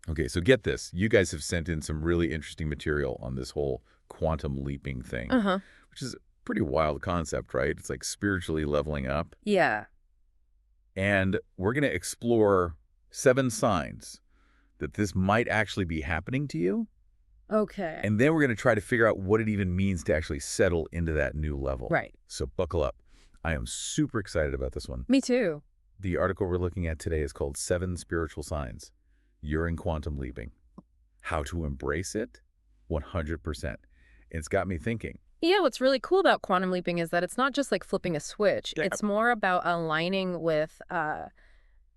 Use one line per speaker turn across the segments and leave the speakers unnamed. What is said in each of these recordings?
Okay, so get this. You guys have sent in some really interesting material on this whole quantum leaping thing,
Uh-huh.
which is a pretty wild concept, right? It's like spiritually leveling up.
Yeah.
And we're going to explore 7 signs that this might actually be happening to you.
Okay.
And then we're going to try to figure out what it even means to actually settle into that new level.
Right.
So buckle up. I am super excited about this one.
Me too.
The article we're looking at today is called 7 Spiritual Signs You're in Quantum Leaping. How to embrace it? 100%. It's got me thinking.
Yeah, what's really cool about quantum leaping is that it's not just like flipping a switch.
Yeah.
It's more about aligning with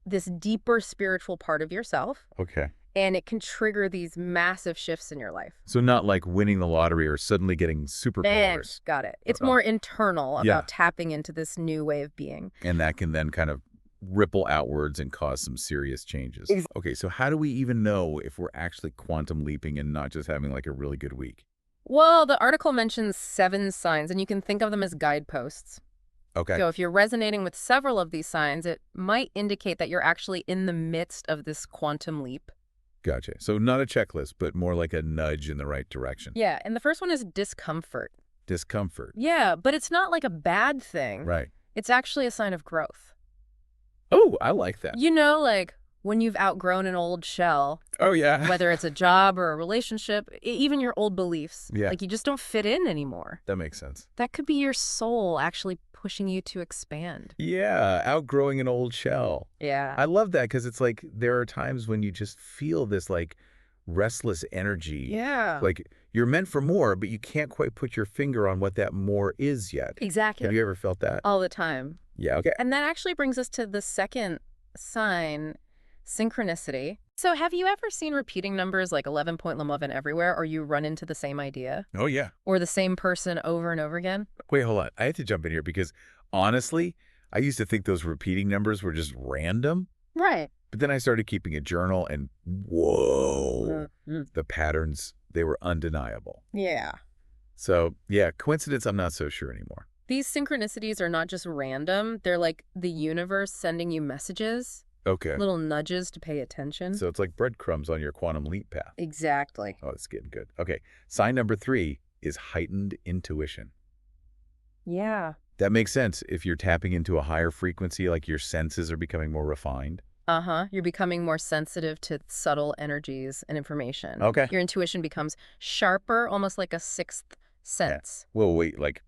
this deeper spiritual part of yourself,
Okay.
and it can trigger these massive shifts in your life.
So not like winning the lottery or suddenly getting superpowers.
Got it. It's
Uh,
more internal
yeah.
about tapping into this new way of being.
And that can then kind of ripple outwards and cause some serious changes.
Ex-
Okay, so how do we even know if we're actually quantum leaping and not just having like a really good week?
Well, the article mentions 7 signs, and you can think of them as guideposts.
Okay.
So if you're resonating with several of these signs, it might indicate that you're actually in the midst of this quantum leap.
Gotcha. So not a checklist, but more like a nudge in the right direction.
Yeah, and the first one is discomfort.
Discomfort.
Yeah, but it's not like a bad thing.
Right.
It's actually a sign of growth.
Oh, I like that.
You know, like when you've outgrown an old shell,
Oh, yeah.
whether it's a job or a relationship, even your old beliefs,
Yeah.
like you just don't fit in anymore.
That makes sense.
That could be your soul actually pushing you to expand.
Yeah, outgrowing an old shell.
Yeah.
I love that because it's like there are times when you just feel this like restless energy.
Yeah.
Like you're meant for more, but you can't quite put your finger on what that more is yet.
Exactly.
Have you ever felt that?
All the time.
Yeah, okay.
And that actually brings us to the second sign, synchronicity. So have you ever seen repeating numbers like 11.11 everywhere, or you run into the same idea
Oh, yeah.
or the same person over and over again?
Wait, hold on. I have to jump in here because honestly, I used to think those repeating numbers were just random.
Right.
But then I started keeping a journal and whoa, the patterns, they were undeniable.
Yeah.
So yeah, coincidence, I'm not so sure anymore.
These synchronicities are not just random. They're like the universe sending you messages,
Okay.
little nudges to pay attention.
So it's like breadcrumbs on your quantum leap path.
Exactly.
Oh, it's getting good. Okay. Sign number 3 is heightened intuition.
Yeah.
That makes sense if you're tapping into a higher frequency, like your senses are becoming more refined.
Uh-huh. You're becoming more sensitive to subtle energies and information.
Okay.
Your intuition becomes sharper, almost like a sixth sense.
Well, wait, like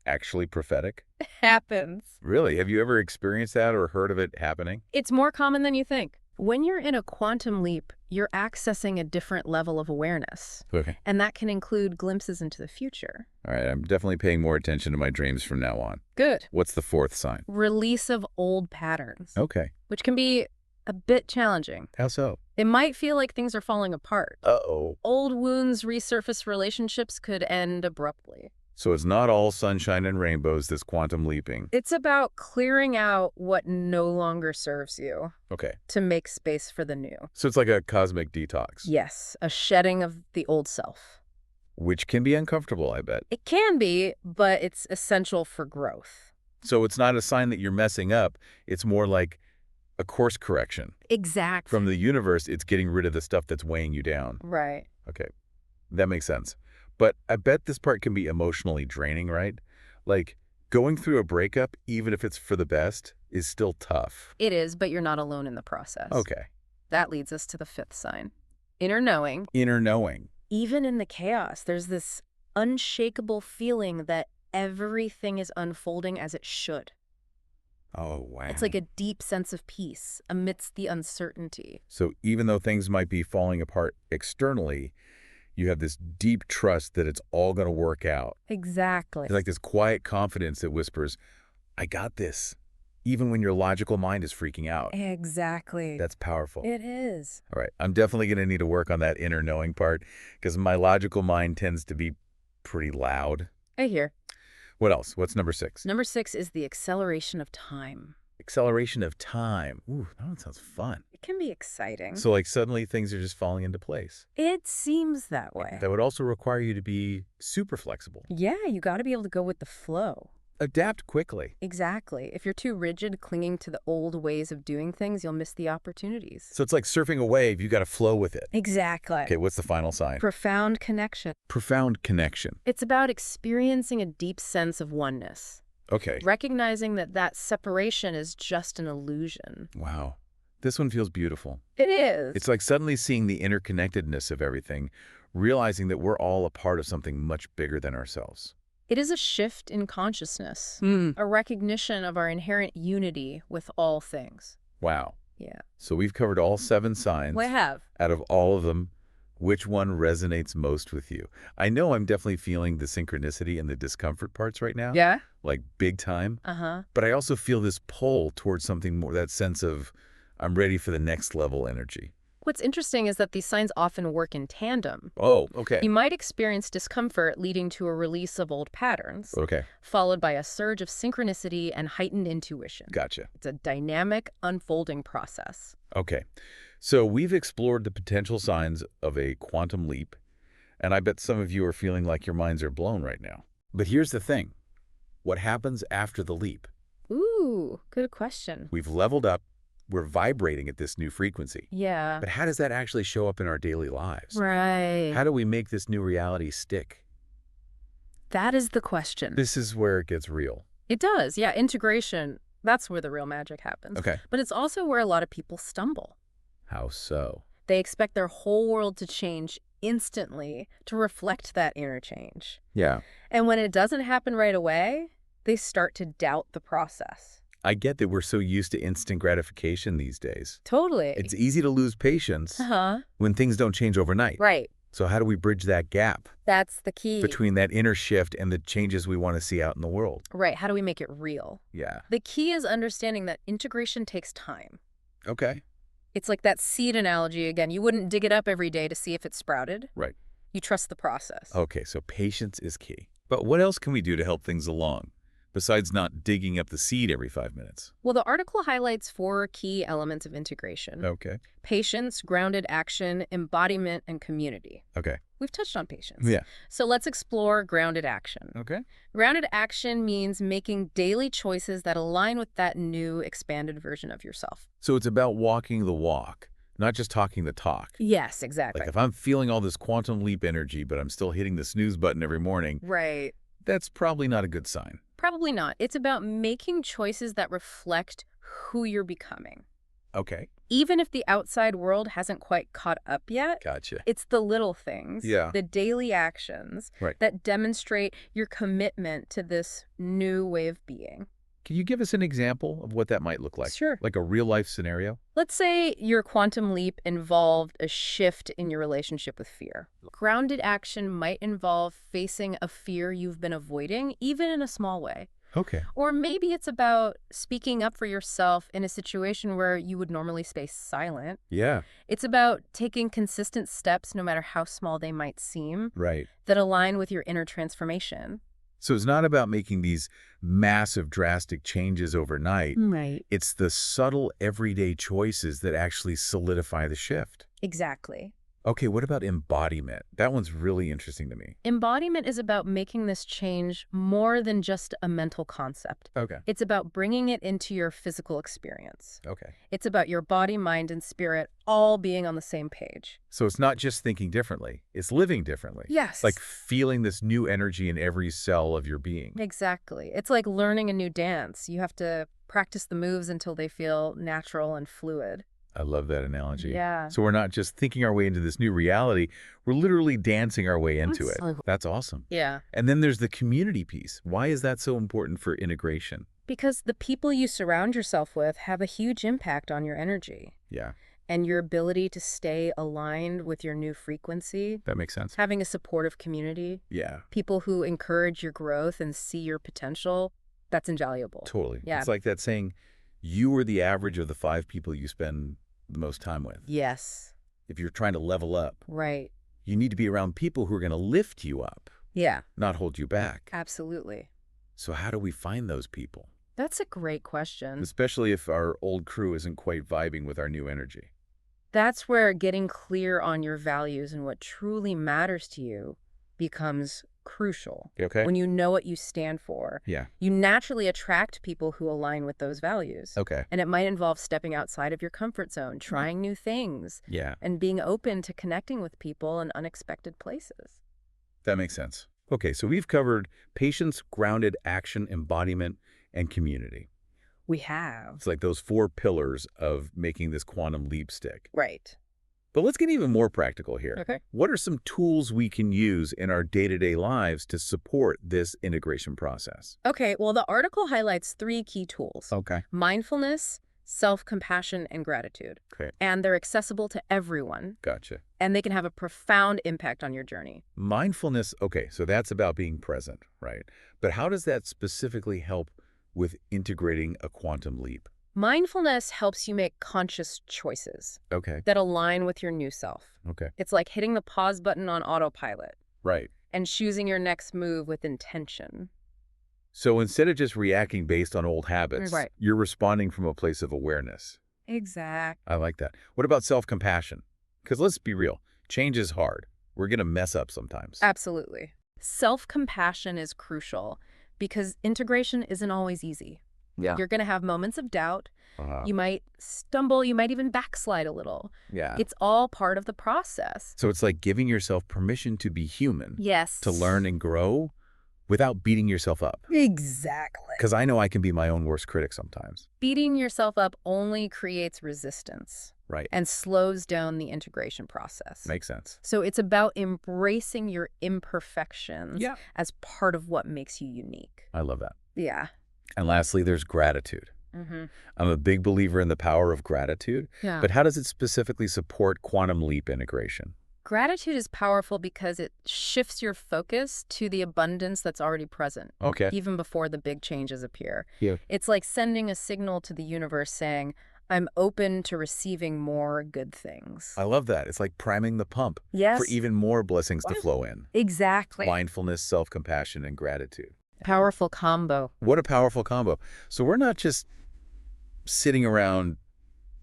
actually prophetic?
Happens.
Really? Have you ever experienced that or heard of it happening?
It's more common than you think. When you're in a quantum leap, you're accessing a different level of awareness,
Okay.
and that can include glimpses into the future.
All right. I'm definitely paying more attention to my dreams from now on.
Good.
What's the 4th sign?
Release of old patterns,
Okay.
which can be a bit challenging.
How so?
It might feel like things are falling apart.
Uh-oh.
Old wounds resurface, relationships could end abruptly.
So it's not all sunshine and rainbows, this quantum leaping.
It's about clearing out what no longer serves you
Okay.
to make space for the new.
So it's like a cosmic detox,
Yes, a shedding of the old self.
which can be uncomfortable, I bet.
It can be, but it's essential for growth.
So it's not a sign that you're messing up. It's more like a course correction.
Exactly.
From the universe, it's getting rid of the stuff that's weighing you down.
Right.
Okay. That makes sense. But I bet this part can be emotionally draining, right? Like going through a breakup, even if it's for the best, is still tough.
It is, but you're not alone in the process.
Okay.
That leads us to the 5th sign. Inner knowing.
Inner knowing.
Even in the chaos, there's this unshakable feeling that everything is unfolding as it should.
Oh, wow.
It's like a deep sense of peace amidst the uncertainty.
So even though things might be falling apart externally, you have this deep trust that it's all going to work out.
Exactly.
It's like this quiet confidence that whispers, I got this, even when your logical mind is freaking out.
Exactly.
That's powerful.
It is.
All right. I'm definitely going to need to work on that inner knowing part because my logical mind tends to be pretty loud.
I hear.
What else? What's number 6?
Number 6 is the acceleration of time.
Acceleration of time. Ooh, that one sounds fun.
It can be exciting.
So like suddenly things are just falling into place.
It seems that way.
That would also require you to be super flexible.
Yeah, you got to be able to go with the flow.
Adapt quickly.
Exactly. If you're too rigid, clinging to the old ways of doing things, you'll miss the opportunities.
So it's like surfing a wave, you got to flow with it.
Exactly.
Okay, what's the final sign?
Profound connection.
Profound connection.
It's about experiencing a deep sense of oneness.
Okay.
Recognizing that that separation is just an illusion.
Wow. This one feels beautiful.
It is.
It's like suddenly seeing the interconnectedness of everything, realizing that we're all a part of something much bigger than ourselves.
It is a shift in consciousness, a recognition of our inherent unity with all things.
Wow.
Yeah.
So we've covered all 7 signs.
We have.
Out of all of them, which one resonates most with you? I know I'm definitely feeling the synchronicity and the discomfort parts right now.
Yeah?
Like big time.
Uh-huh.
But I also feel this pull towards something more, that sense of I'm ready for the next level energy.
What's interesting is that these signs often work in tandem.
Oh, okay.
You might experience discomfort leading to a release of old patterns,
Okay.
followed by a surge of synchronicity and heightened intuition.
Gotcha.
It's a dynamic, unfolding process.
Okay. So we've explored the potential signs of a quantum leap, and I bet some of you are feeling like your minds are blown right now. But here's the thing. What happens after the leap?
Ooh, good question.
We've leveled up. We're vibrating at this new frequency.
Yeah.
But how does that actually show up in our daily lives?
Right.
How do we make this new reality stick?
That is the question.
This is where it gets real.
It does. Yeah, integration, that's where the real magic happens.
Okay.
But it's also where a lot of people stumble.
How so?
They expect their whole world to change instantly to reflect that inner change.
Yeah.
And when it doesn't happen right away, they start to doubt the process.
I get that we're so used to instant gratification these days.
Totally.
It's easy to lose patience
Uh-huh.
when things don't change overnight.
Right.
So how do we bridge that gap
That's the key.
between that inner shift and the changes we want to see out in the world?
Right. How do we make it real?
Yeah.
The key is understanding that integration takes time.
Okay.
It's like that seed analogy again. You wouldn't dig it up every day to see if it sprouted.
Right.
You trust the process.
Okay, so patience is key. But what else can we do to help things along, besides not digging up the seed every 5 minutes?
Well, the article highlights 4 key elements of integration.
Okay.
Patience, grounded action, embodiment, and community.
Okay.
We've touched on patience.
Yeah.
So let's explore grounded action.
Okay.
Grounded action means making daily choices that align with that new, expanded version of yourself.
So it's about walking the walk, not just talking the talk.
Yes, exactly.
Like if I'm feeling all this quantum leap energy, but I'm still hitting the snooze button every morning,
Right.
that's probably not a good sign.
Probably not. It's about making choices that reflect who you're becoming.
Okay.
Even if the outside world hasn't quite caught up yet,
Gotcha.
it's the little things,
Yeah.
the daily actions
Right.
that demonstrate your commitment to this new way of being.
Can you give us an example of what that might look like?
Sure.
Like a real life scenario?
Let's say your quantum leap involved a shift in your relationship with fear. Grounded action might involve facing a fear you've been avoiding, even in a small way.
Okay.
Or maybe it's about speaking up for yourself in a situation where you would normally stay silent.
Yeah.
It's about taking consistent steps, no matter how small they might seem,
Right.
that align with your inner transformation.
So it's not about making these massive, drastic changes overnight.
Right.
It's the subtle, everyday choices that actually solidify the shift.
Exactly.
Okay, what about embodiment? That one's really interesting to me.
Embodiment is about making this change more than just a mental concept.
Okay.
It's about bringing it into your physical experience.
Okay.
It's about your body, mind, and spirit all being on the same page.
So it's not just thinking differently, it's living differently.
Yes.
Like feeling this new energy in every cell of your being.
Exactly. It's like learning a new dance. You have to practice the moves until they feel natural and fluid.
I love that analogy.
Yeah.
So we're not just thinking our way into this new reality, we're literally dancing our way into it.
Absolutely.
That's awesome.
Yeah.
And then there's the community piece. Why is that so important for integration?
Because the people you surround yourself with have a huge impact on your energy
Yeah,
and your ability to stay aligned with your new frequency.
that makes sense.
Having a supportive community,
Yeah,
people who encourage your growth and see your potential, that's invaluable.
totally.
Yeah.
It's like that saying, you are the average of the 5 people you spend the most time with.
Yes.
If you're trying to level up,
Right.
you need to be around people who are going to lift you up,
Yeah,
not hold you back.
absolutely.
So how do we find those people?
That's a great question.
Especially if our old crew isn't quite vibing with our new energy.
That's where getting clear on your values and what truly matters to you becomes crucial.
Okay.
When you know what you stand for,
Yeah.
you naturally attract people who align with those values.
Okay.
And it might involve stepping outside of your comfort zone, trying new things,
Yeah.
and being open to connecting with people in unexpected places.
That makes sense. Okay, so we've covered patience, grounded action, embodiment, and community.
We have.
It's like those 4 pillars of making this quantum leap stick.
Right.
But let's get even more practical here.
Okay.
What are some tools we can use in our day-to-day lives to support this integration process?
Okay, well, the article highlights 3 key tools:
Okay.
mindfulness, self-compassion, and gratitude.
Okay.
And they're accessible to everyone,
Gotcha.
and they can have a profound impact on your journey.
Mindfulness, okay, so that's about being present, right? But how does that specifically help with integrating a quantum leap?
Mindfulness helps you make conscious choices
Okay.
that align with your new self.
Okay.
It's like hitting the pause button on autopilot
Right.
and choosing your next move with intention.
So instead of just reacting based on old habits,
Right.
you're responding from a place of awareness.
Exactly.
I like that. What about self-compassion? Because let's be real, change is hard. We're going to mess up sometimes.
Absolutely. Self-compassion is crucial because integration isn't always easy.
Yeah.
You're going to have moments of doubt.
Uh-huh.
You might stumble. You might even backslide a little.
Yeah.
It's all part of the process.
So it's like giving yourself permission to be human,
Yes.
to learn and grow without beating yourself up.
Exactly.
Because I know I can be my own worst critic sometimes.
Beating yourself up only creates resistance
Right.
and slows down the integration process.
Makes sense.
So it's about embracing your imperfections
Yeah.
as part of what makes you unique.
I love that.
Yeah.
And lastly, there's gratitude.
Mm-hmm.
I'm a big believer in the power of gratitude,
Yeah.
but how does it specifically support quantum leap integration?
Gratitude is powerful because it shifts your focus to the abundance that's already present,
Okay.
even before the big changes appear.
Yeah.
It's like sending a signal to the universe saying, I'm open to receiving more good things.
I love that. It's like priming the pump
Yes.
for even more blessings to
What?
flow in.
Exactly.
Mindfulness, self-compassion, and gratitude.
Powerful combo.
What a powerful combo. So we're not just sitting around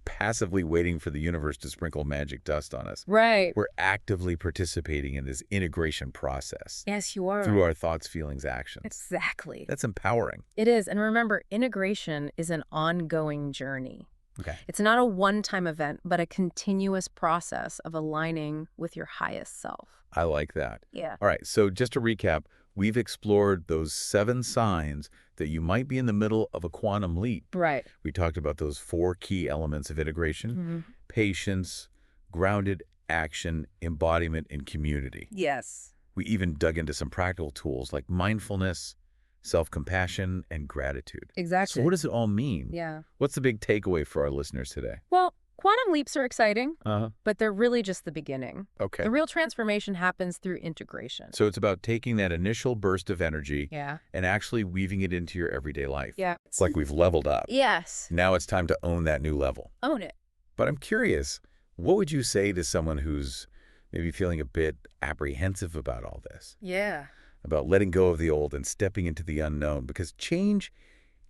passively waiting for the universe to sprinkle magic dust on us.
Right.
We're actively participating in this integration process
Yes, you are.
through our thoughts, feelings, actions.
Exactly.
That's empowering.
It is. And remember, integration is an ongoing journey.
Okay.
It's not a one-time event, but a continuous process of aligning with your highest self.
I like that.
Yeah.
All right, so just to recap, we've explored those 7 signs that you might be in the middle of a quantum leap.
Right.
We talked about those 4 key elements of integration: patience, grounded action, embodiment, and community.
Yes.
We even dug into some practical tools like mindfulness, self-compassion, and gratitude.
Exactly.
So what does it all mean?
Yeah.
What's the big takeaway for our listeners today?
Well, quantum leaps are exciting,
Uh-huh.
but they're really just the beginning.
Okay.
The real transformation happens through integration.
So it's about taking that initial burst of energy
Yeah.
and actually weaving it into your everyday life.
Yeah.
It's like we've leveled up.
Yes.
Now it's time to own that new level.
Own it.
But I'm curious, what would you say to someone who's maybe feeling a bit apprehensive about all this,
Yeah.
about letting go of the old and stepping into the unknown? Because change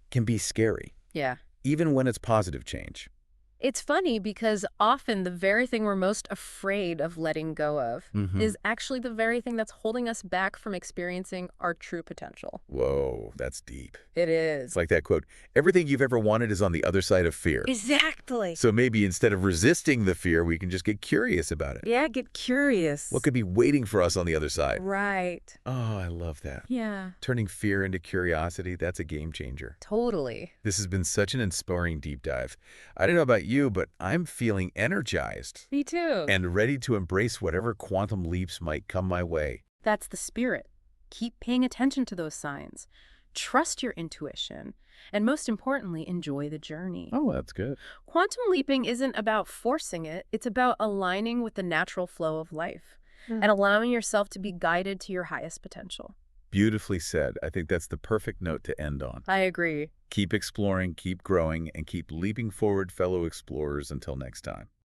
can be scary,
Yeah.
even when it's positive change.
It's funny because often the very thing we're most afraid of letting go of is actually the very thing that's holding us back from experiencing our true potential.
Whoa, that's deep.
It is.
It's like that quote, everything you've ever wanted is on the other side of fear.
Exactly.
So maybe instead of resisting the fear, we can just get curious about it.
Yeah, get curious.
What could be waiting for us on the other side?
Right.
Oh, I love that.
Yeah.
Turning fear into curiosity, that's a game changer.
Totally.
This has been such an inspiring deep dive. I don't know about you, but I'm feeling energized
Me too.
and ready to embrace whatever quantum leaps might come my way.
That's the spirit. Keep paying attention to those signs. Trust your intuition. And most importantly, enjoy the journey.
Oh, that's good.
Quantum leaping isn't about forcing it. It's about aligning with the natural flow of life and allowing yourself to be guided to your highest potential.
Beautifully said. I think that's the perfect note to end on.
I agree.
Keep exploring, keep growing, and keep leaping forward, fellow explorers. Until next time.